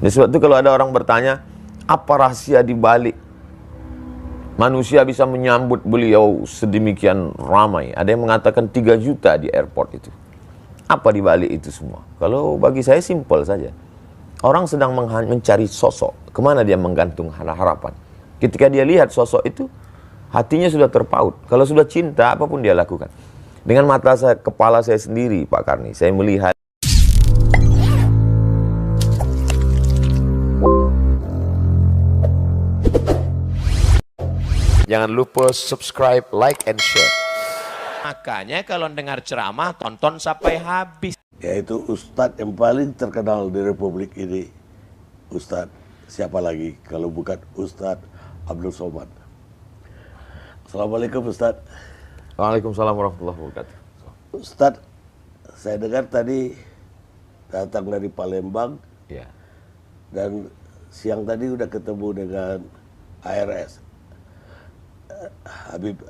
Di sebab itu kalau ada orang bertanya, apa rahasia di balik manusia bisa menyambut beliau sedemikian ramai? Ada yang mengatakan 3 juta di airport itu. Apa di balik itu semua? Kalau bagi saya simpel saja. Orang sedang mencari sosok, kemana dia menggantung harapan. Ketika dia lihat sosok itu, hatinya sudah terpaut. Kalau sudah cinta, apapun dia lakukan. Dengan mata saya, kepala saya sendiri, Pak Karni, saya melihat. Jangan lupa subscribe, like, and share. Makanya kalau dengar ceramah, tonton sampai habis. Yaitu Ustadz yang paling terkenal di Republik ini. Ustadz siapa lagi kalau bukan Ustadz Abdul Somad. Assalamualaikum Ustadz. Waalaikumsalam warahmatullahi wabarakatuh. Ustadz, saya dengar tadi datang dari Palembang. Ya. Dan siang tadi udah ketemu dengan ARS. Habib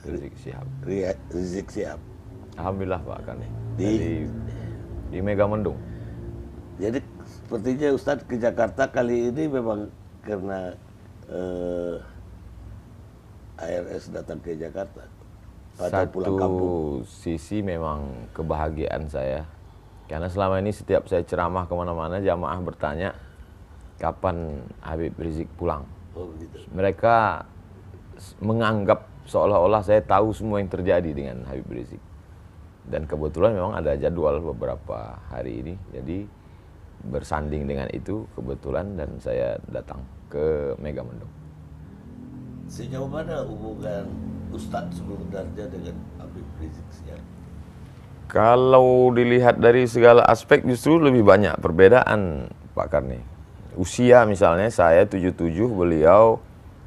Rizik Syihab. Alhamdulillah Pak Karni. Di Megamendung. Jadi sepertinya Ustadz ke Jakarta kali ini memang karena ARS datang ke Jakarta atau pulang kampung. Satu sisi memang kebahagiaan saya, karena selama ini setiap saya ceramah kemana-mana jamaah bertanya kapan Habib Rizik pulang. Oh, gitu. Mereka menganggap seolah-olah saya tahu semua yang terjadi dengan Habib Rizik. Dan kebetulan memang ada jadwal beberapa hari ini, jadi bersanding dengan itu kebetulan dan saya datang ke Megamendung. Sejauh mana hubungan Ustadz sebenarnya dengan Habib Rizik Syihab? Kalau dilihat dari segala aspek justru lebih banyak perbedaan Pak Karni. Usia misalnya saya 77, beliau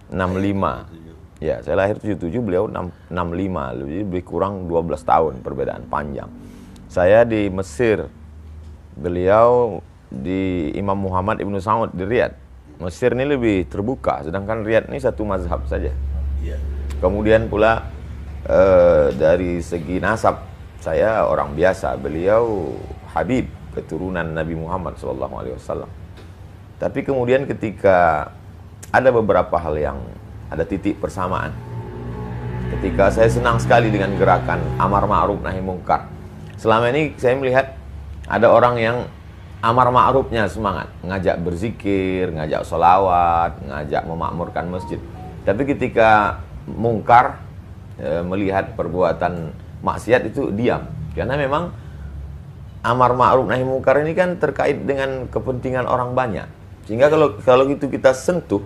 65. Ya, saya lahir 77, beliau 65, lebih kurang 12 tahun perbedaan panjang. Saya di Mesir, beliau di Imam Muhammad Ibn Saud di Riyadh. Mesir ini lebih terbuka, sedangkan Riyadh ini satu mazhab saja. Iya. Kemudian pula dari segi nasab, saya orang biasa, beliau Habib, keturunan Nabi Muhammad SAW. Tapi kemudian ketika ada beberapa hal yang ada titik persamaan. Ketika saya senang sekali dengan gerakan amar ma'ruf nahi mungkar. Selama ini saya melihat ada orang yang amar ma'rufnya semangat, ngajak berzikir, ngajak sholawat, ngajak memakmurkan masjid. Tapi ketika mungkar, melihat perbuatan maksiat itu diam. Karena memang amar ma'ruf nahi mungkar ini kan terkait dengan kepentingan orang banyak. Sehingga kalau itu kita sentuh,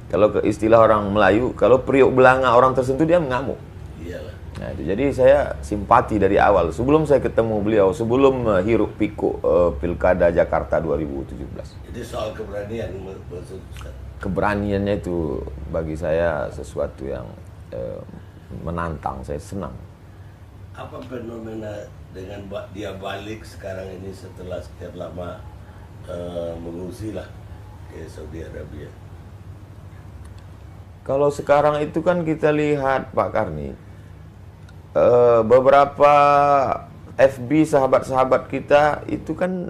kalau ke istilah orang Melayu, kalau periuk belanga orang tersentuh dia mengamuk. Iyalah. Nah, itu. Jadi saya simpati dari awal. Sebelum saya ketemu beliau, sebelum hiruk pikuk Pilkada Jakarta 2017. Jadi soal keberanian maksud Ustaz. Keberaniannya itu bagi saya sesuatu yang menantang. Saya senang. Apa fenomena dengan dia balik sekarang ini setelah sekian lama mengungsi lah ke Saudi Arabia? Kalau sekarang itu kan kita lihat Pak Karni, beberapa FB sahabat-sahabat kita itu kan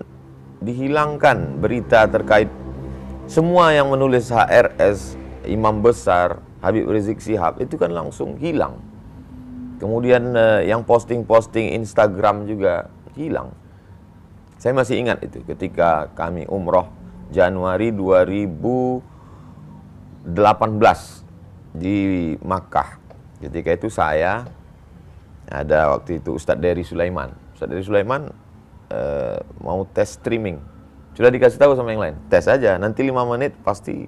dihilangkan berita terkait semua yang menulis HRS, Imam Besar, Habib Rizik Syihab itu kan langsung hilang. Kemudian yang posting-posting Instagram juga hilang. Saya masih ingat itu ketika kami umroh Januari 2018 di Makkah. Ketika itu saya ada waktu itu Ustadz Dery Sulaiman. Ustadz Dery Sulaiman mau tes streaming. Sudah dikasih tahu sama yang lain, tes aja, nanti 5 menit pasti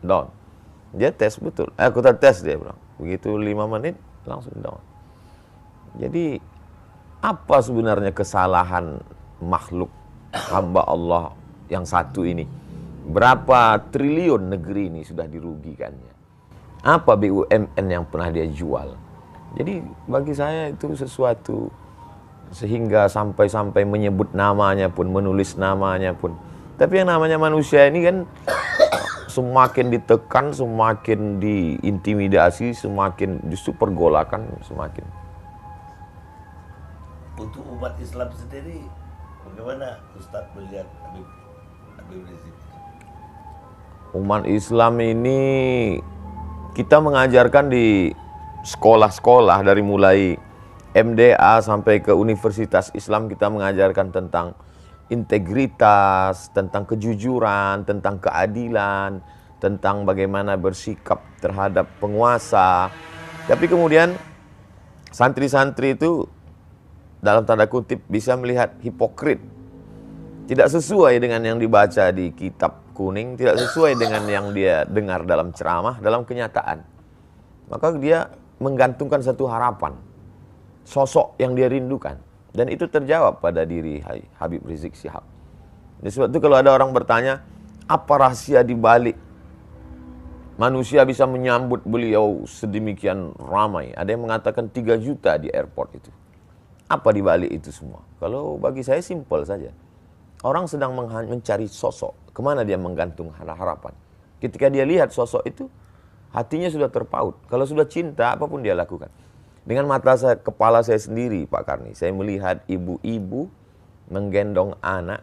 down. Dia tes betul. Aku tes, dia bilang. Begitu 5 menit langsung down. Jadi apa sebenarnya kesalahan makhluk hamba Allah yang satu ini? Berapa triliun negeri ini sudah dirugikannya? Apa BUMN yang pernah dia jual? Jadi bagi saya itu sesuatu sehingga sampai menyebut namanya pun, menulis namanya pun. Tapi yang namanya manusia ini kan semakin ditekan, semakin diintimidasi, semakin justru pergolakan semakin. Untuk umat Islam sendiri, bagaimana Ustadz melihat Habib Habib Rizik? Umat Islam ini kita mengajarkan di sekolah-sekolah dari mulai MDA sampai ke Universitas Islam, kita mengajarkan tentang integritas, tentang kejujuran, tentang keadilan, tentang bagaimana bersikap terhadap penguasa. Tapi kemudian santri-santri itu dalam tanda kutip bisa melihat hipokrit. Tidak sesuai dengan yang dibaca di kitab kuning, tidak sesuai dengan yang dia dengar dalam ceramah, dalam kenyataan. Maka dia menggantungkan satu harapan, sosok yang dia rindukan. Dan itu terjawab pada diri Habib Rizik Syihab. Jadi sebab itu kalau ada orang bertanya, apa rahasia di balik manusia bisa menyambut beliau sedemikian ramai? Ada yang mengatakan 3 juta di airport itu. Apa di balik itu semua? Kalau bagi saya simpel saja. Orang sedang mencari sosok, kemana dia menggantung harapan. Ketika dia lihat sosok itu, hatinya sudah terpaut. Kalau sudah cinta, apapun dia lakukan. Dengan mata kepala saya sendiri, Pak Karni, saya melihat ibu-ibu menggendong anak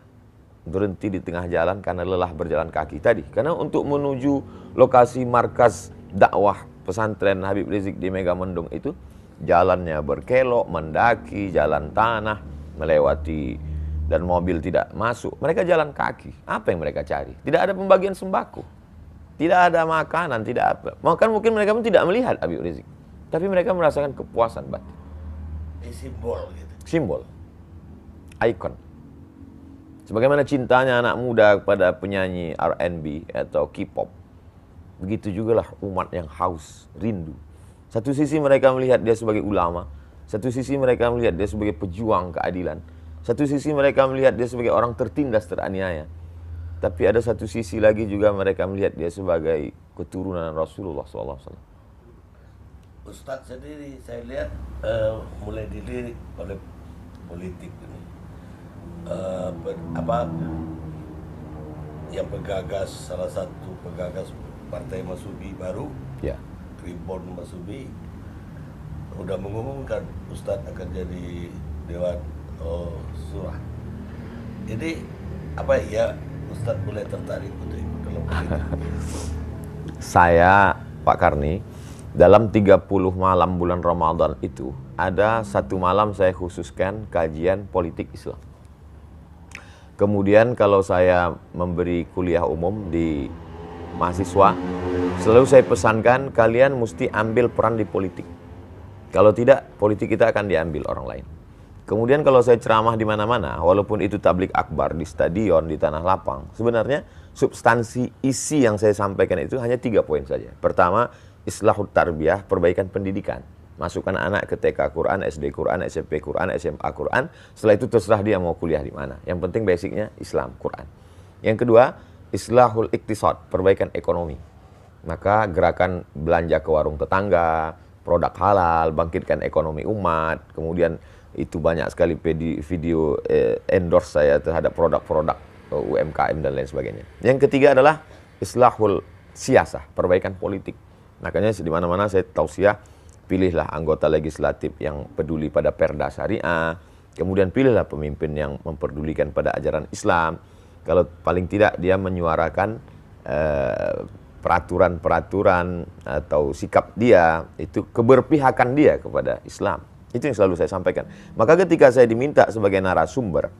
berhenti di tengah jalan karena lelah berjalan kaki tadi. Karena untuk menuju lokasi markas dakwah pesantren Habib Rizik di Megamendung itu, jalannya berkelok, mendaki, jalan tanah, melewati dan mobil tidak masuk. Mereka jalan kaki. Apa yang mereka cari? Tidak ada pembagian sembako. Tidak ada makanan, tidak apa. Maka mungkin mereka pun tidak melihat Habib Rizik. Tapi mereka merasakan kepuasan batin. Simbol gitu. Simbol. Ikon. Sebagaimana cintanya anak muda kepada penyanyi R&B atau K-pop. Begitu juga lah umat yang haus, rindu. Satu sisi mereka melihat dia sebagai ulama. Satu sisi mereka melihat dia sebagai pejuang keadilan. Satu sisi mereka melihat dia sebagai orang tertindas, teraniaya. Tapi ada satu sisi lagi juga mereka melihat dia sebagai keturunan Rasulullah SAW. Ustadz sendiri saya lihat mulai dilirik oleh politik ini. Yang penggagas, salah satu penggagas Partai Masubi baru, Ya. Ribon Masubi, udah mengumumkan Ustadz akan jadi Dewan Surah. Jadi apa ya Ustadz mulai tertarik untuk ikut dalam politik? Saya, Pak Karni, dalam 30 malam bulan Ramadan itu, ada satu malam saya khususkan kajian politik Islam. Kemudian kalau saya memberi kuliah umum di mahasiswa, selalu saya pesankan kalian mesti ambil peran di politik. Kalau tidak, politik kita akan diambil orang lain. Kemudian kalau saya ceramah di mana-mana, walaupun itu tablik akbar di stadion, di tanah lapang, sebenarnya substansi isi yang saya sampaikan itu hanya 3 poin saja. Pertama, islahut tarbiyah, perbaikan pendidikan. Masukkan anak ke TK Quran, SD Quran, SMP Quran, SMA Quran. Setelah itu terserah dia mau kuliah di mana. Yang penting basicnya Islam, Quran. Yang kedua, islahul iktisad, perbaikan ekonomi. Maka gerakan belanja ke warung tetangga, produk halal, bangkitkan ekonomi umat. Kemudian itu banyak sekali video endorse saya terhadap produk-produk UMKM dan lain sebagainya. Yang ketiga adalah islahul siyasah, perbaikan politik. Makanya di mana-mana saya tausiah, pilihlah anggota legislatif yang peduli pada perda syariah, kemudian pilihlah pemimpin yang memperdulikan pada ajaran Islam. Kalau paling tidak dia menyuarakan peraturan-peraturan atau sikap dia, itu keberpihakan dia kepada Islam. Itu yang selalu saya sampaikan. Maka ketika saya diminta sebagai narasumber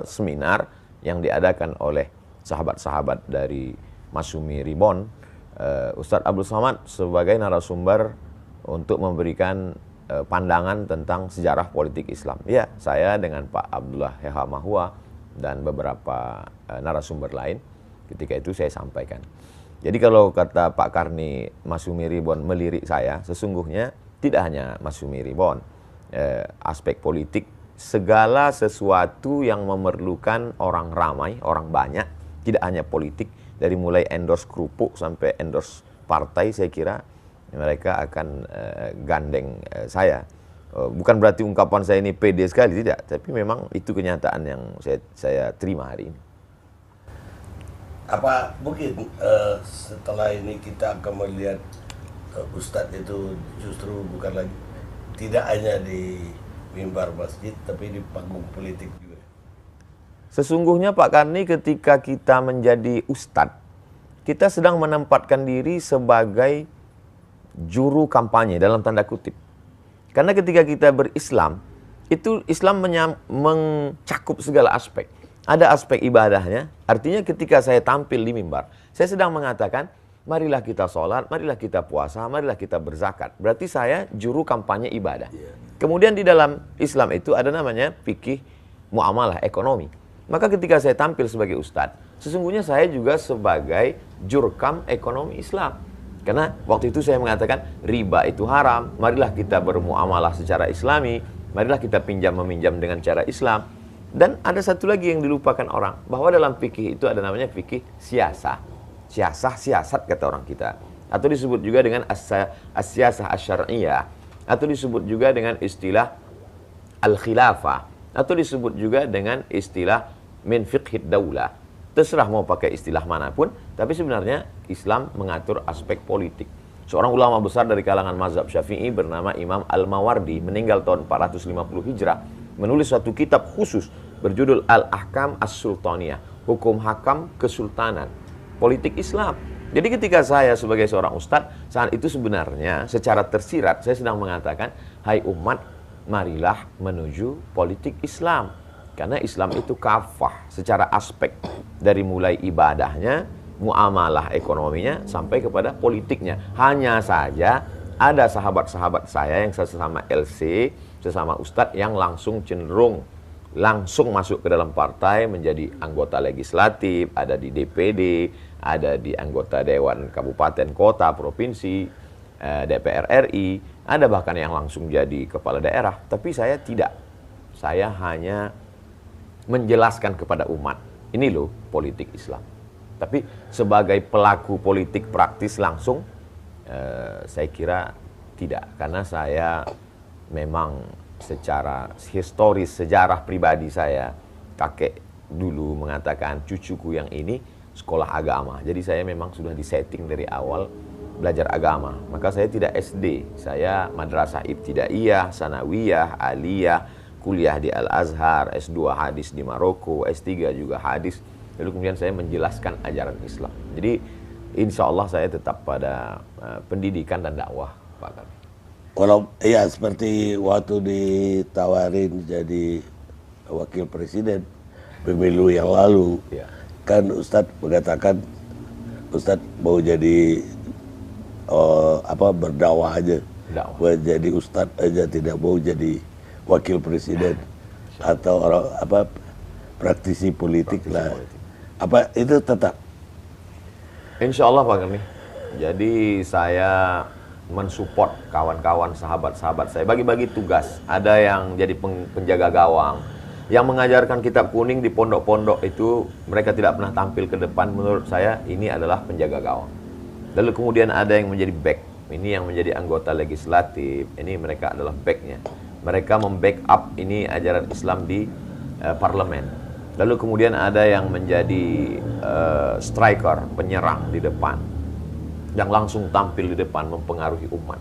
seminar yang diadakan oleh sahabat-sahabat dari Masumi Ribon, Ustadz Abdul Somad sebagai narasumber untuk memberikan pandangan tentang sejarah politik Islam. Ya, saya dengan Pak Abdullah Heha Mahua dan beberapa narasumber lain ketika itu saya sampaikan. Jadi kalau kata Pak Karni Masumi Ribon melirik saya, sesungguhnya tidak hanya Masumi Ribon, aspek politik, segala sesuatu yang memerlukan orang ramai, orang banyak, tidak hanya politik, dari mulai endorse kerupuk sampai endorse partai, saya kira mereka akan gandeng saya. Bukan berarti ungkapan saya ini pede sekali, tidak, tapi memang itu kenyataan yang saya terima hari ini. Apa mungkin setelah ini kita akan melihat Ustadz itu justru bukan lagi, tidak hanya di mimbar masjid, tapi di panggung politik juga? Sesungguhnya Pak Karni, ketika kita menjadi ustadz, kita sedang menempatkan diri sebagai juru kampanye dalam tanda kutip. Karena ketika kita berislam, itu Islam mencakup segala aspek. Ada aspek ibadahnya, artinya ketika saya tampil di mimbar, saya sedang mengatakan, marilah kita sholat, marilah kita puasa, marilah kita berzakat. Berarti saya juru kampanye ibadah. Kemudian di dalam Islam itu ada namanya fikih muamalah ekonomi. Maka ketika saya tampil sebagai ustadz, sesungguhnya saya juga sebagai jurkam ekonomi Islam. Karena waktu itu saya mengatakan riba itu haram, marilah kita bermuamalah secara islami, marilah kita pinjam meminjam dengan cara Islam. Dan ada satu lagi yang dilupakan orang, bahwa dalam fikih itu ada namanya fikih siasah. Siasat kata orang kita. Atau disebut juga dengan as-siyasah asy-syar'iyyah. Atau disebut juga dengan istilah al-khilafah. Atau disebut juga dengan istilah min fiqhid daulah. Terserah mau pakai istilah manapun, tapi sebenarnya Islam mengatur aspek politik. Seorang ulama besar dari kalangan mazhab Syafi'i bernama Imam Al-Mawardi, meninggal tahun 450 Hijrah, menulis suatu kitab khusus berjudul Al-Ahkam As-Sultaniyah, hukum hakam kesultanan, politik Islam. Jadi ketika saya sebagai seorang ustadz, saat itu sebenarnya secara tersirat saya sedang mengatakan, hai umat, marilah menuju politik Islam. Karena Islam itu kafah secara aspek, dari mulai ibadahnya, muamalah ekonominya, sampai kepada politiknya. Hanya saja ada sahabat-sahabat saya yang sesama LC, sesama ustadz yang langsung cenderung langsung masuk ke dalam partai, menjadi anggota legislatif, ada di DPD, ada di anggota Dewan Kabupaten, Kota, Provinsi, DPR RI, ada bahkan yang langsung jadi kepala daerah. Tapi saya tidak. Saya hanya menjelaskan kepada umat, ini loh politik Islam. Tapi sebagai pelaku politik praktis langsung, saya kira tidak. Karena saya memang secara historis, sejarah pribadi saya, kakek dulu mengatakan cucuku yang ini sekolah agama. Jadi saya memang sudah disetting dari awal belajar agama. Maka saya tidak SD, saya madrasah ibtidaiyah, sanawiyah, aliyah, kuliah di Al-Azhar, S2 hadis di Maroko, S3 juga hadis. Lalu kemudian saya menjelaskan ajaran Islam. Jadi insya Allah saya tetap pada pendidikan dan dakwah, Pak Karni. Kalau ya seperti waktu ditawarin jadi wakil presiden pemilu yang lalu, Ya. kan Ustadz mengatakan Ustadz mau jadi berdakwah aja, Dakwah. mau jadi Ustadz aja, tidak mau jadi wakil presiden atau orang praktisi politik lah. Apa itu tetap? Insya Allah Pak Karni. Jadi saya mensupport kawan-kawan, sahabat-sahabat saya, bagi-bagi tugas. Ada yang jadi penjaga gawang, yang mengajarkan kitab kuning di pondok-pondok itu mereka tidak pernah tampil ke depan. Menurut saya ini adalah penjaga gawang. Lalu kemudian ada yang menjadi back, ini yang menjadi anggota legislatif, ini mereka adalah backnya. Mereka membackup ini ajaran Islam di parlemen. Lalu kemudian ada yang menjadi striker, penyerang di depan, yang langsung tampil di depan mempengaruhi umat.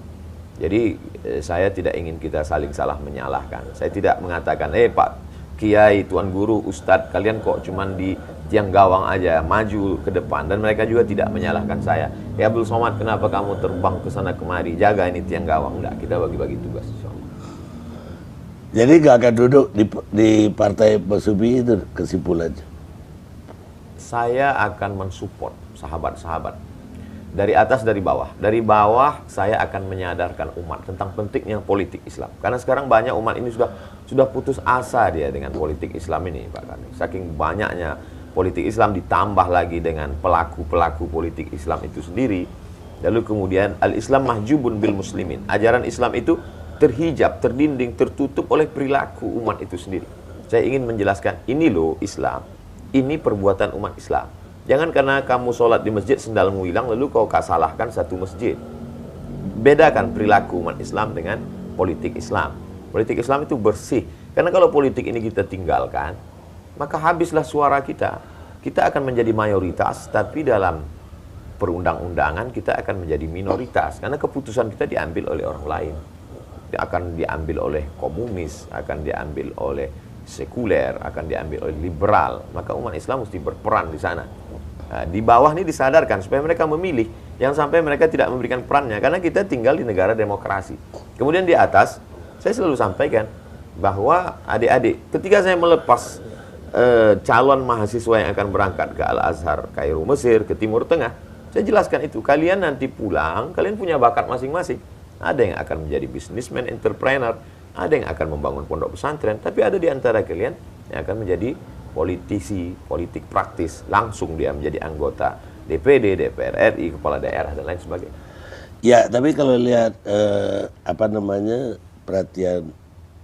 Jadi saya tidak ingin kita saling salah menyalahkan. Saya tidak mengatakan, Pak Kiai, Tuan Guru, Ustadz, kalian kok cuman di tiang gawang aja, maju ke depan. Dan mereka juga tidak menyalahkan saya. Ya Abdul Somad, kenapa kamu terbang ke sana kemari, jaga ini tiang gawang? Enggak, kita bagi-bagi tugas. Jadi gak akan duduk di partai Basubi itu kesimpulannya? Saya akan mensupport sahabat-sahabat. Dari atas, dari bawah. Dari bawah saya akan menyadarkan umat tentang pentingnya politik Islam. Karena sekarang banyak umat ini sudah putus asa dia dengan politik Islam ini, Pak Karni. Saking banyaknya politik Islam ditambah lagi dengan pelaku-pelaku politik Islam itu sendiri. Lalu kemudian al-Islam mahjubun bil muslimin. Ajaran Islam itu terhijab, terdinding, tertutup oleh perilaku umat itu sendiri. Saya ingin menjelaskan, ini loh Islam. Ini perbuatan umat Islam. Jangan karena kamu sholat di masjid sendalmu hilang lalu kau salahkan satu masjid. Bedakan perilaku umat Islam dengan politik Islam. Politik Islam itu bersih. Karena kalau politik ini kita tinggalkan, maka habislah suara kita. Kita akan menjadi mayoritas, tapi dalam perundang-undangan kita akan menjadi minoritas. Karena keputusan kita diambil oleh orang lain. Akan diambil oleh komunis, akan diambil oleh sekuler, akan diambil oleh liberal, maka umat Islam mesti berperan di sana. Nah, di bawah ini disadarkan supaya mereka memilih, jangan sampai mereka tidak memberikan perannya, karena kita tinggal di negara demokrasi. Kemudian di atas, saya selalu sampaikan bahwa adik-adik, ketika saya melepas calon mahasiswa yang akan berangkat ke Al-Azhar, Kairo, Mesir, ke Timur Tengah, saya jelaskan itu, kalian nanti pulang, kalian punya bakat masing-masing. Ada yang akan menjadi businessman, entrepreneur, ada yang akan membangun pondok pesantren, tapi ada di antara kalian yang akan menjadi politisi, politik praktis, langsung dia menjadi anggota DPD, DPR RI, kepala daerah, dan lain sebagainya. Ya, tapi kalau lihat perhatian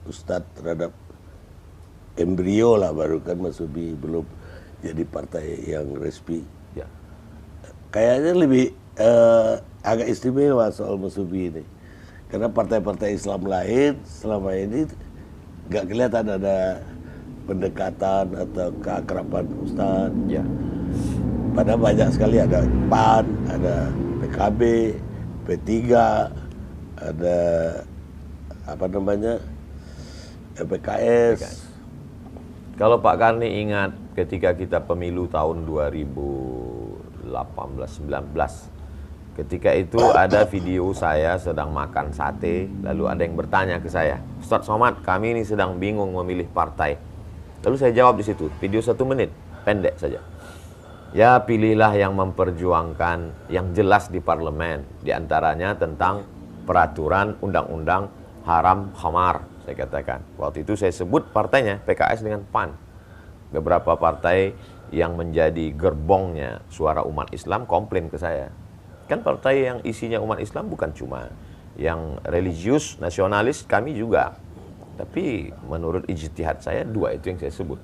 Ustadz terhadap embrio lah, baru kan Mas Ubi belum jadi partai yang resmi. Ya. Kayaknya lebih agak istimewa soal Mas Ubi ini. Karena partai-partai Islam lain selama ini nggak kelihatan ada pendekatan atau keakraban Ustadz. Ya. Padahal banyak sekali, ada PAN, ada PKB, P3, ada PKS. Kalau Pak Karni ingat ketika kita pemilu tahun 2018-19, ketika itu ada video saya sedang makan sate, lalu ada yang bertanya ke saya, Ustadz Somad, kami ini sedang bingung memilih partai. Lalu saya jawab di situ, video 1 menit, pendek saja. Ya, pilihlah yang memperjuangkan yang jelas di parlemen, diantaranya tentang peraturan undang-undang haram khamar, saya katakan. Waktu itu saya sebut partainya PKS dengan PAN. Beberapa partai yang menjadi gerbongnya suara umat Islam komplain ke saya. Kan partai yang isinya umat Islam bukan cuma yang religius, nasionalis, kami juga. Tapi menurut ijtihad saya, 2 itu yang saya sebut.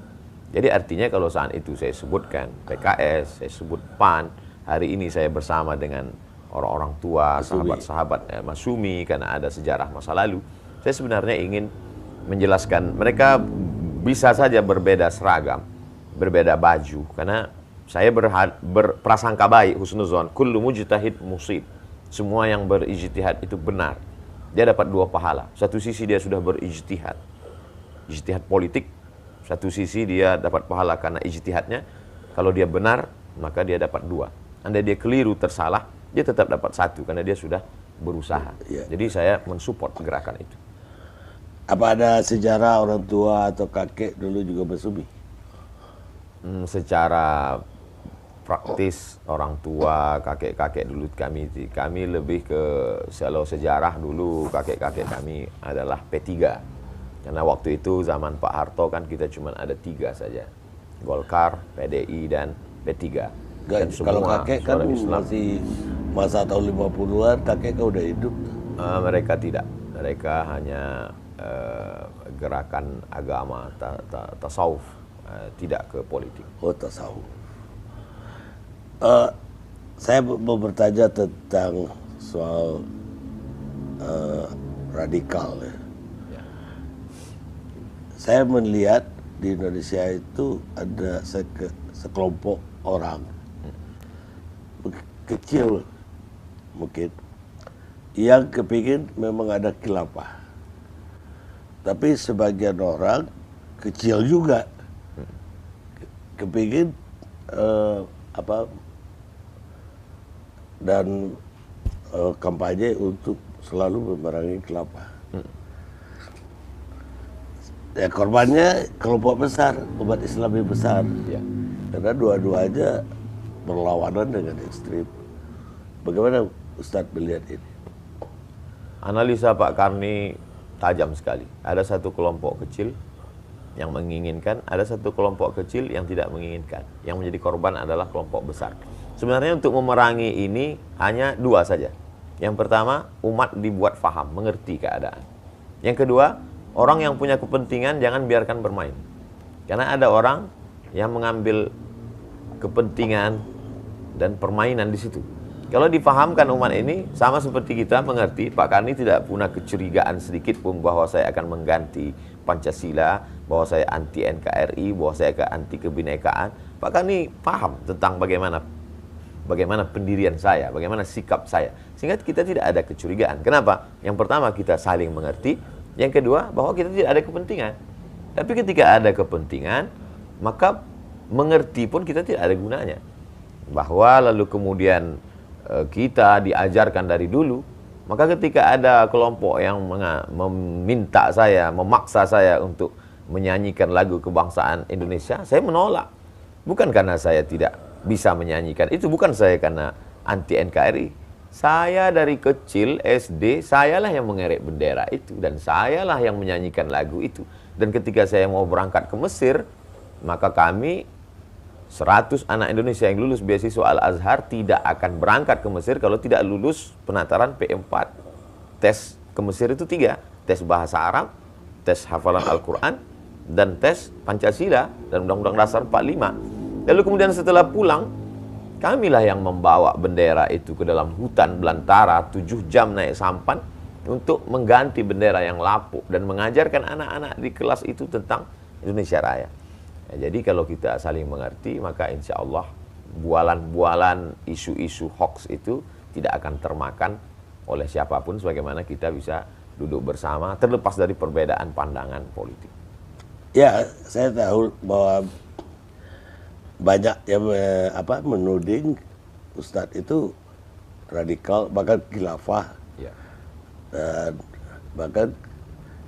Jadi artinya kalau saat itu saya sebutkan PKS, saya sebut PAN, hari ini saya bersama dengan orang-orang tua, sahabat-sahabat Masumi, karena ada sejarah masa lalu. Saya sebenarnya ingin menjelaskan, mereka bisa saja berbeda seragam, berbeda baju, karena saya berprasangka baik, husnuzon, kullu mujtahid musib. Semua yang berijtihad itu benar. Dia dapat 2 pahala. Satu sisi dia sudah berijtihad, ijtihad politik. Satu sisi dia dapat pahala karena ijtihadnya. Kalau dia benar, maka dia dapat 2. Andai dia keliru, tersalah, dia tetap dapat 1 karena dia sudah berusaha. Ya. Jadi saya mensupport gerakan itu. Apa ada sejarah orang tua atau kakek dulu juga bersumi? Secara praktis orang tua, kakek-kakek dulu kami lebih ke kalau sejarah dulu kakek-kakek kami adalah P3. Karena waktu itu zaman Pak Harto kan kita cuma ada 3 saja. Golkar, PDI, dan P3. Dan Kalau kakek kan masih masa tahun 50-an, kakek kan udah hidup. Mereka tidak. Mereka hanya gerakan agama, tasawuf, tidak ke politik. Oh, tasawuf. Saya mau bertanya tentang soal radikal ya. Saya melihat di Indonesia itu ada sekelompok orang kecil mungkin yang kepingin memang ada khilafah, tapi sebagian orang kecil juga kepingin dan kampanye untuk selalu memerangi khilafah. Ya, korbannya kelompok besar, umat Islam yang besar. Ya. Karena dua-duanya berlawanan dengan ekstrim. Bagaimana Ustadz melihat ini? Analisa Pak Karni tajam sekali. Ada satu kelompok kecil yang menginginkan, ada satu kelompok kecil yang tidak menginginkan. Yang menjadi korban adalah kelompok besar. Sebenarnya untuk memerangi ini hanya 2 saja. Yang pertama, umat dibuat faham, mengerti keadaan. Yang kedua, orang yang punya kepentingan jangan biarkan bermain. Karena ada orang yang mengambil kepentingan dan permainan di situ. Kalau dipahamkan umat ini, sama seperti kita mengerti, Pak Karni tidak punya kecurigaan sedikit pun bahwa saya akan mengganti Pancasila, bahwa saya anti NKRI, bahwa saya anti kebinekaan. Pak Karni paham tentang bagaimana pendirian saya, bagaimana sikap saya. Sehingga kita tidak ada kecurigaan. Kenapa? Yang pertama, kita saling mengerti. Yang kedua, bahwa kita tidak ada kepentingan. Tapi ketika ada kepentingan, maka mengerti pun kita tidak ada gunanya. Bahwa lalu kemudian kita diajarkan dari dulu, maka ketika ada kelompok yang meminta saya, memaksa saya untuk menyanyikan lagu kebangsaan Indonesia, saya menolak. Bukan karena saya tidak bisa menyanyikan, itu bukan saya karena anti NKRI. Saya dari kecil SD, sayalah yang mengerek bendera itu, dan sayalah yang menyanyikan lagu itu. Dan ketika saya mau berangkat ke Mesir, maka kami 100 anak Indonesia yang lulus beasiswa Al-Azhar tidak akan berangkat ke Mesir kalau tidak lulus penataran P4. Tes ke Mesir itu 3, tes bahasa Arab, tes hafalan Al-Quran, dan tes Pancasila dan Undang-Undang Dasar 45. Lalu kemudian setelah pulang, kamilah yang membawa bendera itu ke dalam hutan belantara 7 jam naik sampan untuk mengganti bendera yang lapuk dan mengajarkan anak-anak di kelas itu tentang Indonesia Raya. Ya, jadi kalau kita saling mengerti, maka insya Allah bualan-bualan isu-isu hoax itu tidak akan termakan oleh siapapun, sebagaimana kita bisa duduk bersama terlepas dari perbedaan pandangan politik. Ya, saya tahu bahwa banyak yang menuding Ustadz itu radikal, bahkan khilafah. Ya. Dan bahkan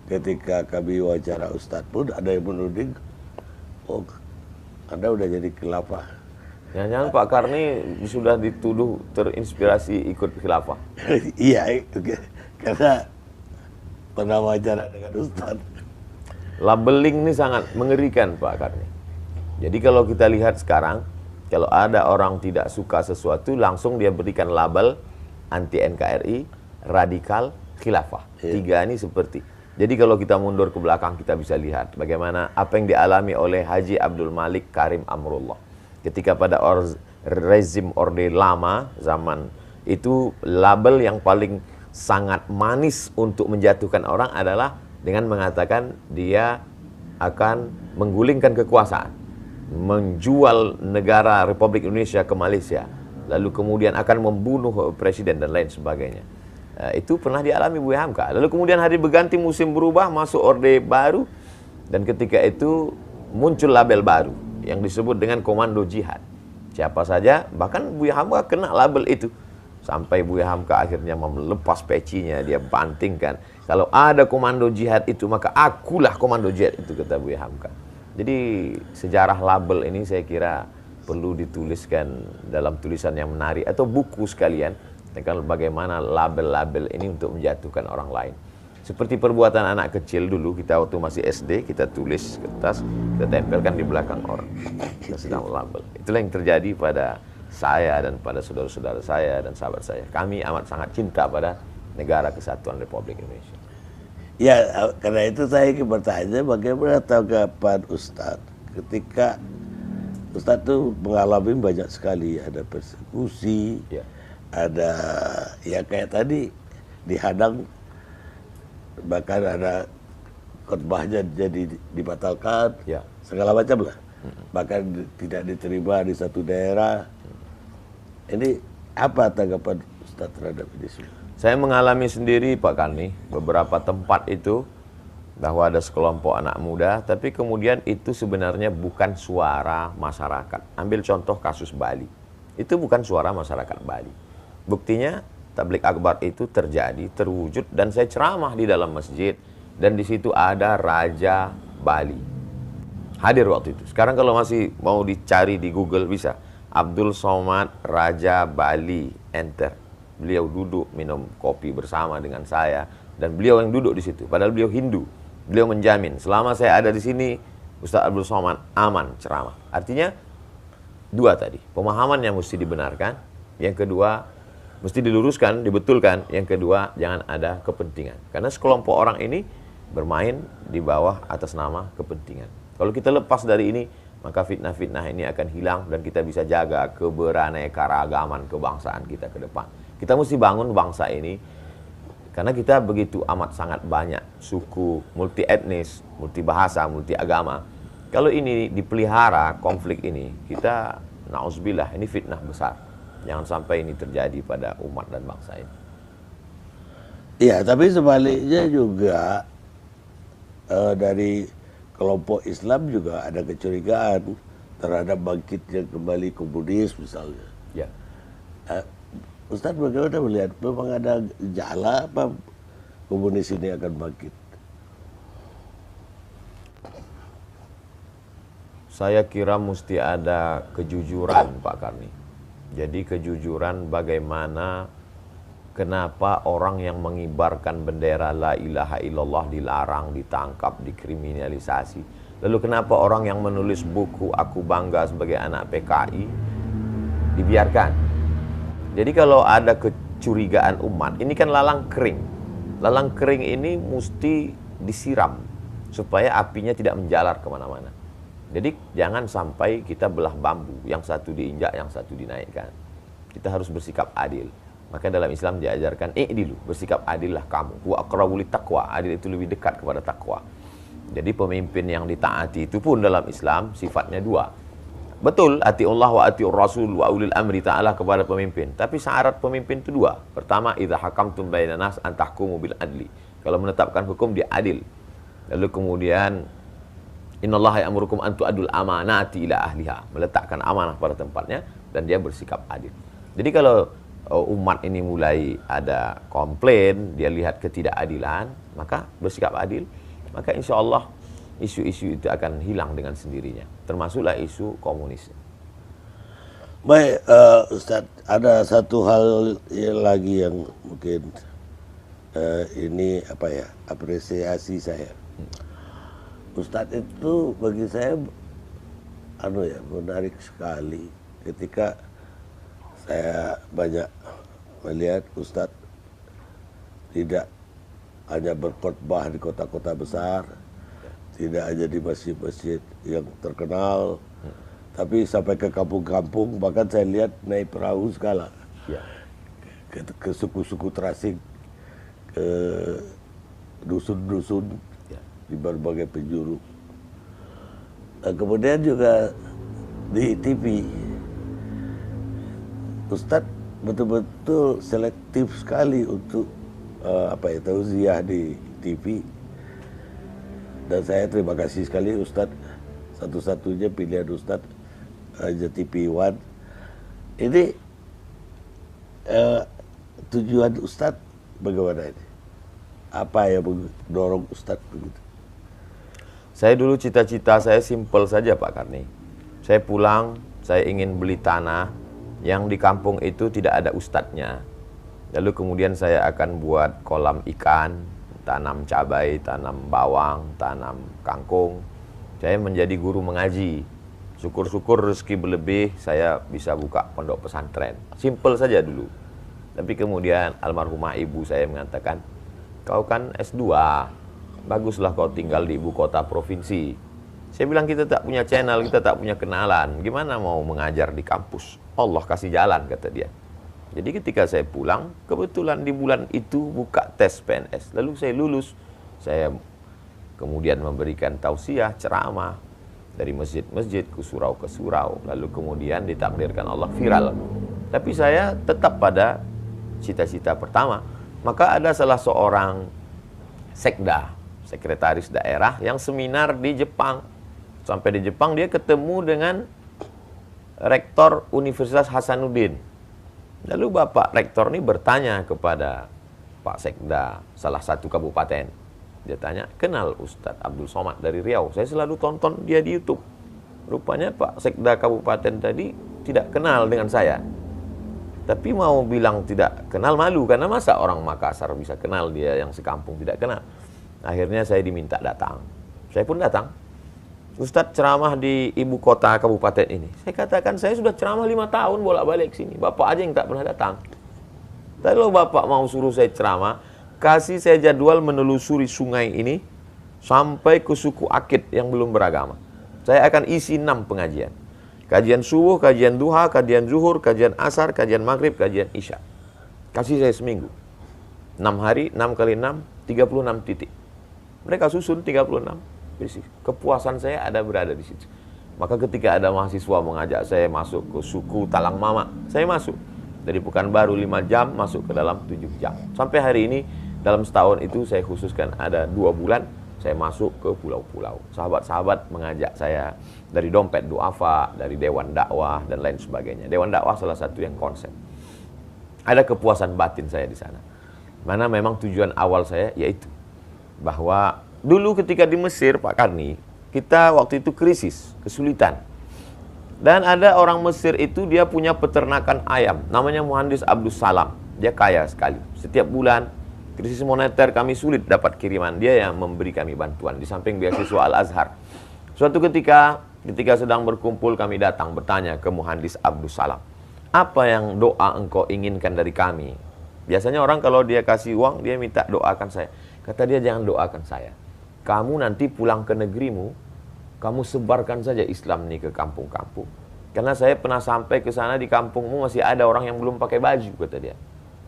ketika kami wawancara Ustadz pun ada yang menuding, oh, Anda udah jadi khilafah. Jangan-jangan Pak Karni sudah dituduh terinspirasi ikut khilafah. Iya, karena pernah wawancara dengan Ustadz. Labeling ini sangat mengerikan Pak Karni. Jadi kalau kita lihat sekarang, kalau ada orang tidak suka sesuatu, langsung dia berikan label anti NKRI, radikal, khilafah. 3 ini seperti. Jadi kalau kita mundur ke belakang, kita bisa lihat bagaimana apa yang dialami oleh Haji Abdul Malik Karim Amrullah. Ketika pada rezim Orde Lama zaman itu, label yang paling sangat manis untuk menjatuhkan orang adalah dengan mengatakan dia akan menggulingkan kekuasaan, menjual negara Republik Indonesia ke Malaysia, lalu kemudian akan membunuh presiden dan lain sebagainya. Itu pernah dialami Buya Hamka. Lalu kemudian hari berganti, musim berubah, masuk Orde Baru, dan ketika itu muncul label baru yang disebut dengan Komando Jihad. Siapa saja, bahkan Buya Hamka kena label itu. Sampai Buya Hamka akhirnya melepas pecinya, dia bantingkan. Kalau ada Komando Jihad itu, maka akulah Komando Jihad itu, kata Buya Hamka. Jadi sejarah label ini saya kira perlu dituliskan dalam tulisan yang menarik, atau buku sekalian, tentang bagaimana label-label ini untuk menjatuhkan orang lain. Seperti perbuatan anak kecil dulu, kita waktu masih SD, kita tulis kertas, kita tempelkan di belakang orang. Kita sedang label. Itulah yang terjadi pada saya dan pada saudara-saudara saya dan sahabat saya. Kami amat sangat cinta pada negara kesatuan Republik Indonesia. Ya, karena itu saya ingin bertanya, bagaimana tanggapan Ustadz ketika Ustadz itu mengalami banyak sekali, ada persekusi, Ya. ada ya kayak tadi dihadang, bahkan ada khotbahnya jadi dibatalkan, Ya. segala macam lah, bahkan tidak diterima di satu daerah. Ini apa tanggapan Ustadz terhadap ini semua? Saya mengalami sendiri Pak Karni, beberapa tempat itu, bahwa ada sekelompok anak muda, tapi kemudian itu sebenarnya bukan suara masyarakat. Ambil contoh kasus Bali, itu bukan suara masyarakat Bali. Buktinya tablik akbar itu terjadi, terwujud, dan saya ceramah di dalam masjid, dan di situ ada Raja Bali hadir waktu itu. Sekarang kalau masih mau dicari di Google bisa, Abdul Somad Raja Bali, enter. Beliau duduk minum kopi bersama dengan saya, dan beliau yang duduk di situ, padahal beliau Hindu. Beliau menjamin selama saya ada di sini, Ustaz Abdul Somad aman ceramah. Artinya 2 tadi, pemahaman yang mesti dibenarkan, yang kedua mesti diluruskan, dibetulkan. Yang kedua, jangan ada kepentingan. Karena sekelompok orang ini bermain di bawah atas nama kepentingan. Kalau kita lepas dari ini, maka fitnah-fitnah ini akan hilang dan kita bisa jaga keberaneka-ragaman kebangsaan kita ke depan. Kita mesti bangun bangsa ini karena kita begitu amat sangat banyak suku, multi etnis, multi bahasa, multi agama. Kalau ini dipelihara konflik ini, kita na'udzubillah, ini fitnah besar. Jangan sampai ini terjadi pada umat dan bangsa ini. Iya, tapi sebaliknya juga dari kelompok Islam juga ada kecurigaan terhadap bangkitnya kembali komunis misalnya. Ya. Ustadz bagaimana melihat, memang ada gejala apa komunis ini akan bangkit? Saya kira mesti ada kejujuran, Pak Karni. Jadi kejujuran bagaimana, kenapa orang yang mengibarkan bendera la ilaha illallah dilarang, ditangkap, dikriminalisasi. Lalu kenapa orang yang menulis buku Aku Bangga Sebagai Anak PKI dibiarkan? Jadi kalau ada kecurigaan umat, ini kan lalang kering. Lalang kering ini mesti disiram supaya apinya tidak menjalar kemana-mana. Jadi jangan sampai kita belah bambu, yang satu diinjak, yang satu dinaikkan. Kita harus bersikap adil. Maka dalam Islam diajarkan i'dilu, bersikap adillah kamu. Wa aqrabu littaqwa, adil itu lebih dekat kepada takwa. Jadi pemimpin yang ditaati itu pun dalam Islam sifatnya dua. Betul, atiullah wa atiur rasul wa ulil amri ta'ala kepada pemimpin. Tapi syarat pemimpin itu dua. Pertama, idza hakamtum bainan nas an tahkumu bil adli. Kalau menetapkan hukum dia adil. Lalu kemudian innallaha ya'murukum an tu'addul amanati ila ahliha, meletakkan amanah pada tempatnya dan dia bersikap adil. Jadi kalau umat ini mulai ada komplain, dia lihat ketidakadilan, maka bersikap adil, maka insya Allah isu-isu itu akan hilang dengan sendirinya, termasuklah isu komunis. Baik, Ustadz, ada satu hal lagi yang mungkin ini apa ya, apresiasi saya. Ustadz itu bagi saya menarik sekali ketika saya banyak melihat Ustadz tidak hanya berkhotbah di kota-kota besar, tidak hanya di masjid-masjid yang terkenal, tapi sampai ke kampung-kampung, bahkan saya lihat naik perahu segala, Ya. ke suku-suku terasing, ke dusun-dusun Ya. di berbagai penjuru. Kemudian juga di TV, Ustadz betul-betul selektif sekali untuk tausiah di TV. Dan saya terima kasih sekali Ustadz, satu-satunya pilihan Ustadz aja TV One. Ini tujuan Ustadz bagaimana ini? Apa yang mendorong Ustadz begitu? Saya dulu cita-cita saya simpel saja Pak Karni. Saya pulang, saya ingin beli tanah yang di kampung itu tidak ada ustadznya. Lalu kemudian saya akan buat kolam ikan, tanam cabai, tanam bawang, tanam kangkung. Saya menjadi guru mengaji. Syukur-syukur rezeki berlebih, saya bisa buka pondok pesantren. Simpel saja dulu. Tapi kemudian almarhumah ibu saya mengatakan, kau kan S2, baguslah kau tinggal di ibu kota provinsi. Saya bilang kita tak punya channel, kita tak punya kenalan. Gimana mau mengajar di kampus? Allah kasih jalan, kata dia. Jadi ketika saya pulang, kebetulan di bulan itu buka tes PNS. Lalu saya lulus. Saya kemudian memberikan tausiah, ceramah dari masjid-masjid ke surau. Lalu kemudian ditakdirkan Allah viral. Tapi saya tetap pada cita-cita pertama. Maka ada salah seorang sekda, sekretaris daerah yang seminar di Jepang. Sampai di Jepang dia ketemu dengan rektor Universitas Hasanuddin. Lalu Bapak rektor ini bertanya kepada Pak Sekda salah satu kabupaten. Dia tanya, kenal Ustadz Abdul Somad dari Riau? Saya selalu tonton dia di YouTube. Rupanya Pak Sekda kabupaten tadi tidak kenal dengan saya. Tapi mau bilang tidak kenal malu, karena masa orang Makassar bisa kenal, dia yang sekampung tidak kenal. Akhirnya saya diminta datang. Saya pun datang. Ustadz ceramah di ibu kota kabupaten ini. Saya katakan saya sudah ceramah 5 tahun bolak-balik sini. Bapak aja yang tak pernah datang. Tapi kalau Bapak mau suruh saya ceramah, kasih saya jadwal menelusuri sungai ini sampai ke suku Akit yang belum beragama. Saya akan isi 6 pengajian. Kajian subuh, kajian duha, kajian zuhur, kajian asar, kajian maghrib, kajian isya. Kasih saya seminggu. 6 hari, 6 kali 6, 36 titik. Mereka susun 36. Kepuasan saya ada berada di situ. Maka ketika ada mahasiswa mengajak saya masuk ke suku Talang Mama, saya masuk. Dari Pekanbaru 5 jam, masuk ke dalam 7 jam. Sampai hari ini, dalam setahun itu saya khususkan ada 2 bulan, Saya masuk ke pulau-pulau. Sahabat-sahabat mengajak saya dari Dompet Duafa, dari Dewan Dakwah, dan lain sebagainya. Dewan Dakwah salah satu yang konsep. Ada kepuasan batin saya di sana. Mana memang tujuan awal saya yaitu bahwa dulu ketika di Mesir, Pak Karni, kita waktu itu krisis, kesulitan. Dan ada orang Mesir itu dia punya peternakan ayam, namanya Muhandis Abdus Salam. Dia kaya sekali. Setiap bulan krisis moneter kami sulit dapat kiriman, dia yang memberi kami bantuan di samping beasiswa Al-Azhar. Suatu ketika sedang berkumpul kami datang bertanya ke Muhandis Abdus Salam, apa yang doa engkau inginkan dari kami? Biasanya orang kalau dia kasih uang dia minta doakan saya. Kata dia, jangan doakan saya. Kamu nanti pulang ke negerimu, kamu sebarkan saja Islam ini ke kampung-kampung. Karena saya pernah sampai ke sana, di kampungmu masih ada orang yang belum pakai baju, kata dia.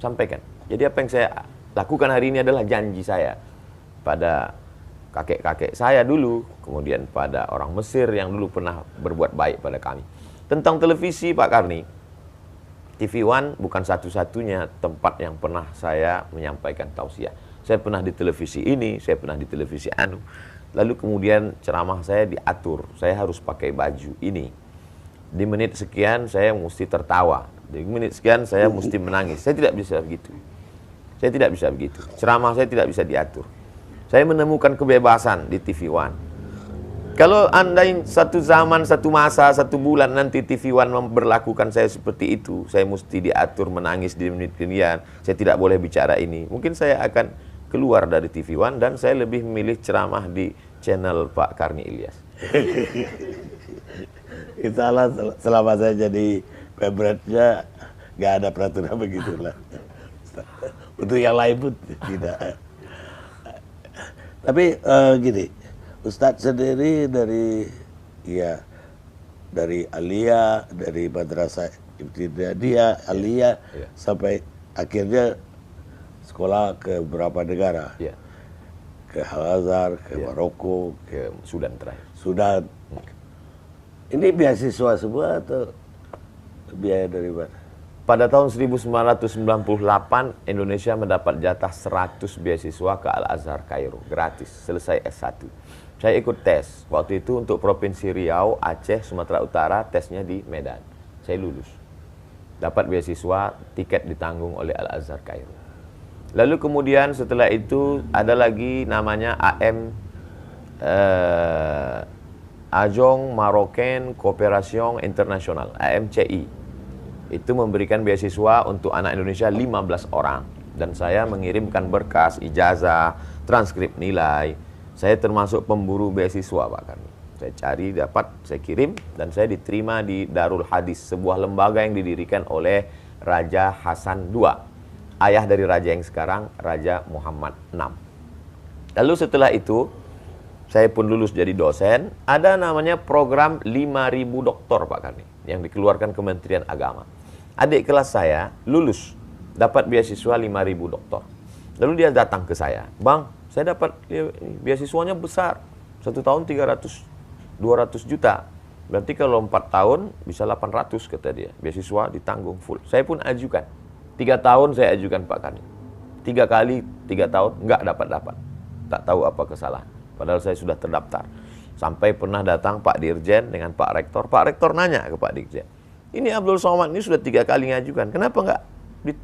Sampaikan. Jadi apa yang saya lakukan hari ini adalah janji saya pada kakek-kakek saya dulu, kemudian pada orang Mesir yang dulu pernah berbuat baik pada kami. Tentang televisi, Pak Karni, TV One bukan satu-satunya tempat yang pernah saya menyampaikan tausiah. Saya pernah di televisi ini, saya pernah di televisi anu. Lalu kemudian ceramah saya diatur, saya harus pakai baju ini. Di menit sekian saya mesti tertawa, di menit sekian saya mesti menangis. Saya tidak bisa begitu. Saya tidak bisa begitu. Ceramah saya tidak bisa diatur. Saya menemukan kebebasan di TV One. Kalau andai satu zaman, satu masa, satu bulan nanti TV One memperlakukan saya seperti itu, saya mesti diatur menangis di menit kemudian, saya tidak boleh bicara ini. Mungkin saya akan keluar dari TV One dan saya lebih memilih ceramah di channel Pak Karni Ilyas. Itulah selama saya jadi pemretnya nggak ada peraturan begitulah. Untuk yang lain pun tidak. Tapi gini, Ustadz sendiri dari Aliyah, dari Madrasah Ibtidaiyah, Aliyah, sampai akhirnya sekolah ke beberapa negara. Ke Al-Azhar, ke Maroko, ke Sudan terakhir. Sudan. Ini beasiswa semua atau biaya dari mana? Pada tahun 1998, Indonesia mendapat jatah 100 beasiswa ke Al-Azhar Kairo, gratis, selesai S1. Saya ikut tes, waktu itu untuk Provinsi Riau, Aceh, Sumatera Utara, tesnya di Medan. Saya lulus. Dapat beasiswa, tiket ditanggung oleh Al-Azhar Kairo. Lalu kemudian setelah itu ada lagi namanya Agence Marocaine Coopération Internationale, AMCI. Itu memberikan beasiswa untuk anak Indonesia 15 orang. Dan saya mengirimkan berkas, ijazah, transkrip nilai. Saya termasuk pemburu beasiswa, Pak Karni. Saya cari, dapat, saya kirim, dan saya diterima di Darul Hadis, sebuah lembaga yang didirikan oleh Raja Hasan II. Ayah dari raja yang sekarang, Raja Muhammad VI. Lalu setelah itu, saya pun lulus jadi dosen. Ada namanya program 5.000 doktor, Pak Karni, yang dikeluarkan Kementerian Agama. Adik kelas saya lulus, dapat beasiswa 5.000 doktor. Lalu dia datang ke saya, Bang, saya dapat beasiswanya besar, 1 tahun 200 juta. Berarti kalau 4 tahun bisa 800, kata dia. Beasiswa ditanggung full. Saya pun ajukan. 3 tahun saya ajukan, Pak Karni. 3 kali 3 tahun nggak dapat. Tak tahu apa kesalahan. Padahal saya sudah terdaftar. Sampai pernah datang Pak Dirjen dengan Pak Rektor. Pak Rektor nanya ke Pak Dirjen, ini Abdul Somad ini sudah 3 kali ngajukan, kenapa nggak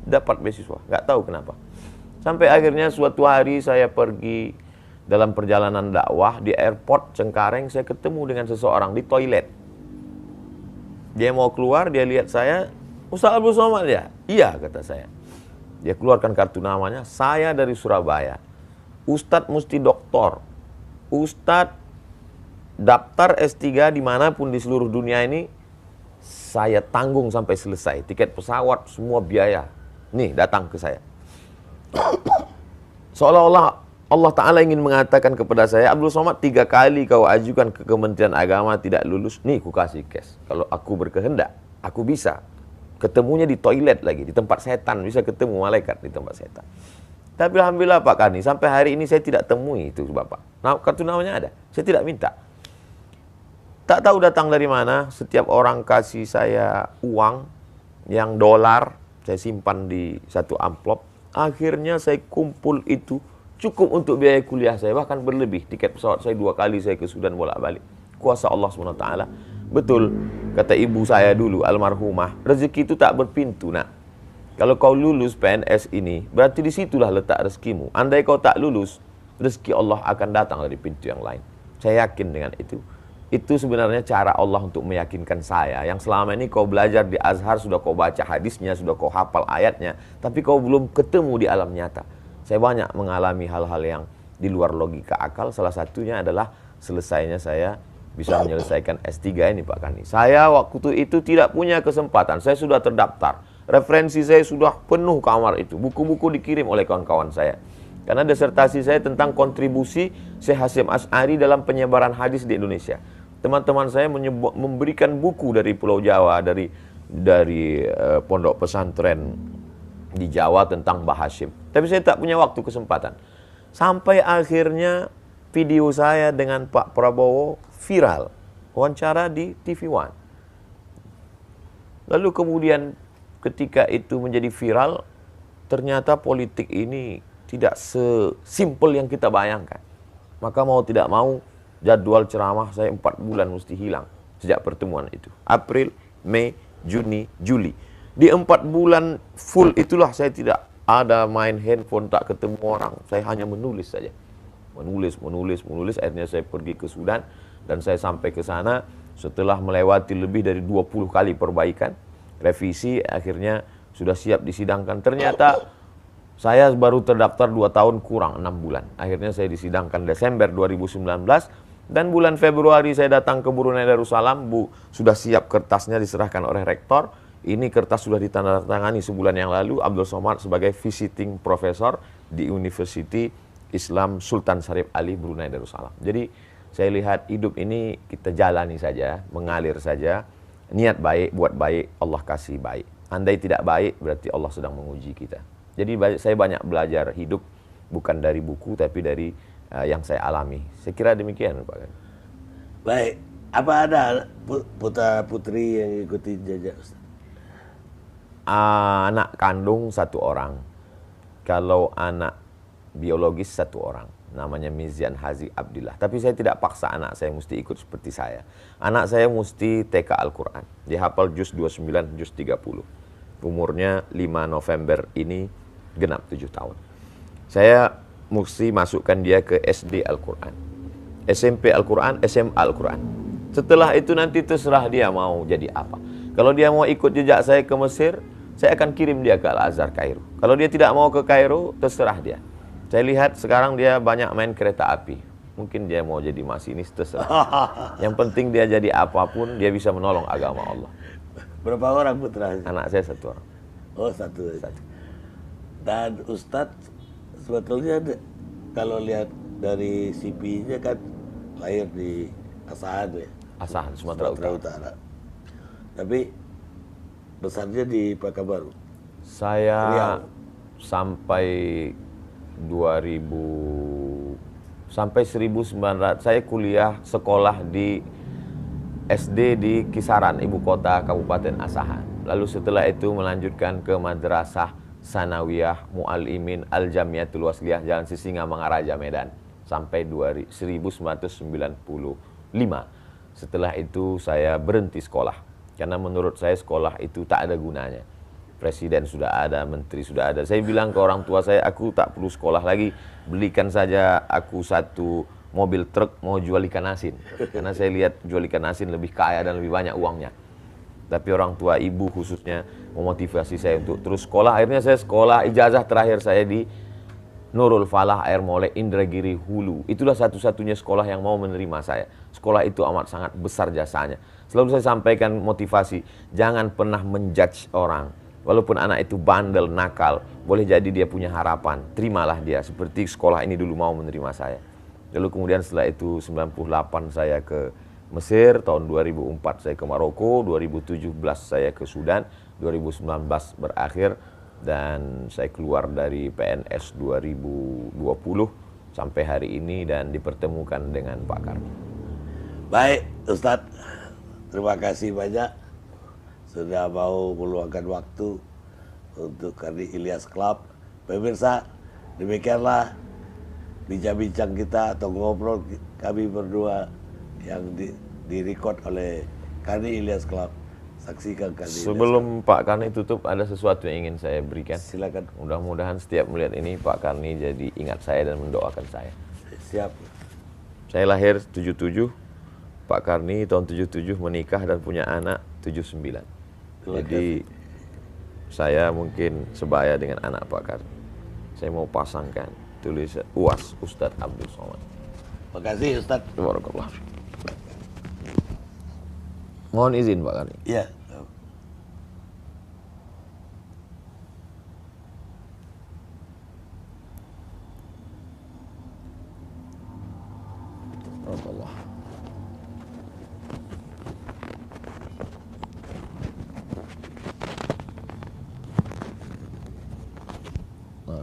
dapat beasiswa? Nggak tahu kenapa. Sampai akhirnya suatu hari saya pergi dalam perjalanan dakwah di airport Cengkareng, saya ketemu dengan seseorang di toilet. Dia mau keluar, dia lihat saya, Ustaz Abdul Somad ya? Iya, kata saya. Dia keluarkan kartu namanya, saya dari Surabaya. Ustadz mesti doktor. Ustadz daftar S3 dimanapun di seluruh dunia ini, saya tanggung sampai selesai. Tiket pesawat, semua biaya. Nih, datang ke saya. Seolah-olah Allah Ta'ala ingin mengatakan kepada saya, Abdul Somad 3 kali kau ajukan ke Kementerian Agama tidak lulus. Nih, ku kasih cash. Kalau aku berkehendak, aku bisa. Ketemunya di toilet lagi, di tempat setan. Bisa ketemu malaikat di tempat setan. Tapi alhamdulillah Pak Karni, sampai hari ini saya tidak temui itu Bapak. Nah, kartu namanya ada. Saya tidak minta. Tak tahu datang dari mana, setiap orang kasih saya uang yang dolar, saya simpan di satu amplop. Akhirnya saya kumpul itu cukup untuk biaya kuliah saya, bahkan berlebih. Tiket pesawat saya 2 kali saya ke Sudan bolak-balik. Kuasa Allah SWT. Betul, kata ibu saya dulu, almarhumah, rezeki itu tak berpintu, nak. Kalau kau lulus PNS ini, berarti disitulah letak rezekimu. Andai kau tak lulus, rezeki Allah akan datang dari pintu yang lain. Saya yakin dengan itu. Itu sebenarnya cara Allah untuk meyakinkan saya. Yang selama ini kau belajar di Azhar, sudah kau baca hadisnya, sudah kau hafal ayatnya, tapi kau belum ketemu di alam nyata. Saya banyak mengalami hal-hal yang di luar logika akal. Salah satunya adalah selesainya saya bisa menyelesaikan S3 ini, Pak Kani. Saya waktu itu tidak punya kesempatan. Saya sudah terdaftar. Referensi saya sudah penuh kamar itu. Buku-buku dikirim oleh kawan-kawan saya. Karena disertasi saya tentang kontribusi Syekh Hasyim Asy'ari dalam penyebaran hadis di Indonesia. Teman-teman saya memberikan buku dari Pulau Jawa, dari pondok pesantren di Jawa tentang Mbah Hasyim. Tapi saya tak punya waktu, kesempatan. Sampai akhirnya video saya dengan Pak Prabowo viral, wawancara di TV One. Lalu kemudian ketika itu menjadi viral, ternyata politik ini tidak sesimpel yang kita bayangkan. Maka mau tidak mau, jadwal ceramah saya 4 bulan mesti hilang sejak pertemuan itu. April, Mei, Juni, Juli. Di 4 bulan full itulah saya tidak ada main handphone, tak ketemu orang. Saya hanya menulis saja. Menulis. Akhirnya saya pergi ke Sudan dan saya sampai ke sana setelah melewati lebih dari 20 kali perbaikan, revisi, akhirnya sudah siap disidangkan. Ternyata saya baru terdaftar 2 tahun kurang 6 bulan. Akhirnya saya disidangkan Desember 2019 dan bulan Februari saya datang ke Brunei Darussalam. Sudah siap kertasnya diserahkan oleh rektor. Ini kertas sudah ditandatangani sebulan yang lalu. Abdul Somad sebagai visiting professor di University Islam Sultan Syarif Ali Brunei Darussalam. Jadi saya lihat hidup ini kita jalani saja, mengalir saja. Niat baik, buat baik, Allah kasih baik. Andai tidak baik, berarti Allah sedang menguji kita. Jadi saya banyak belajar hidup, bukan dari buku, tapi dari yang saya alami. Saya kira demikian, Pak. Baik, apa ada putra-putri yang ikuti jejak Ustaz? Anak kandung 1 orang. Kalau anak biologis 1 orang. Namanya Mizian Hazi Abdillah. Tapi saya tidak paksa anak saya mesti ikut seperti saya. Anak saya mesti TK Al-Quran. Dia hafal juz 29, juz 30. Umurnya 5 November ini genap 7 tahun. Saya mesti masukkan dia ke SD Al-Quran, SMP Al-Quran, SMA Al-Quran. Setelah itu nanti terserah dia mau jadi apa. Kalau dia mau ikut jejak saya ke Mesir, saya akan kirim dia ke Al-Azhar Kairo. Kalau dia tidak mau ke Kairo, terserah dia. Saya lihat sekarang dia banyak main kereta api. Mungkin dia mau jadi masinis, terserah. Yang penting dia jadi apapun, dia bisa menolong agama Allah. Berapa orang putra? Anak saya 1 orang. Oh, 1. Dan Ustadz sebetulnya kalau lihat dari CV-nya kan lahir di Asahan ya. Asahan, Sumatera Utara. Tapi besarnya di Pekanbaru. Saya Riau. sampai 1900 saya kuliah sekolah di SD di Kisaran, ibu kota Kabupaten Asahan. Lalu setelah itu melanjutkan ke Madrasah Sanawiyah Mu'allimin Al-Jamiatul Wasliyah Jalan Sisinga Mangaraja Medan sampai 1995. Setelah itu saya berhenti sekolah karena menurut saya sekolah itu tak ada gunanya. Presiden sudah ada, menteri sudah ada. Saya bilang ke orang tua saya, aku tak perlu sekolah lagi, belikan saja aku 1 mobil truk mau jual ikan asin. Karena saya lihat jual ikan asin lebih kaya dan lebih banyak uangnya. Tapi orang tua, ibu khususnya, memotivasi saya untuk terus sekolah. Akhirnya saya sekolah, ijazah terakhir saya di Nurul Falah Air Molek Indragiri Hulu. Itulah satu-satunya sekolah yang mau menerima saya. Sekolah itu amat sangat besar jasanya. Selalu saya sampaikan motivasi, jangan pernah menjudge orang. Walaupun anak itu bandel, nakal, boleh jadi dia punya harapan. Terimalah dia, seperti sekolah ini dulu mau menerima saya. Lalu kemudian setelah itu 98 saya ke Mesir, tahun 2004 saya ke Maroko, 2017 saya ke Sudan, 2019 berakhir, dan saya keluar dari PNS 2020 sampai hari ini dan dipertemukan dengan Pak Karni. Baik, Ustadz, terima kasih banyak sudah mau meluangkan waktu untuk Karni Ilyas Club. Pemirsa, demikianlah bincang-bincang kita atau ngobrol kami berdua yang di-record oleh Karni Ilyas Club. Saksikan Karni Ilyas Club. Sebelum Pak Karni tutup, ada sesuatu yang ingin saya berikan. Silakan. Mudah-mudahan setiap melihat ini Pak Karni jadi ingat saya dan mendoakan saya. Siap. Saya lahir 77, Pak Karni tahun 77 menikah dan punya anak 79. Jadi saya mungkin sebaya dengan anak Pak Karni. Saya mau pasangkan tulisan UAS Ustadz Abdul Somad. Makasih Ustadz. Barakallah. Mohon izin Pak Karni. Iya. Barakallah.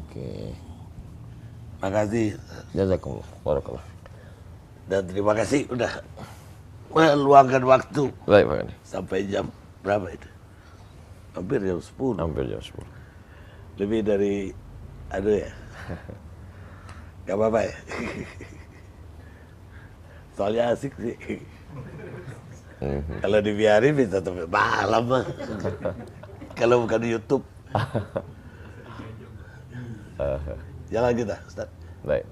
Oke. Makasih. Jazakumullah. Barakallah. Dan terima kasih udah meluangkan waktu Baik Pak Karni. sampai jam berapa itu? Hampir jam 10. Hampir jam 10. Lebih dari aduh ya. Gak apa-apa ya. Soalnya asik sih. Kalau dibiarin bisa sampai malam mah. Kalau bukan di YouTube. Jalan kita, Ustaz. Baik.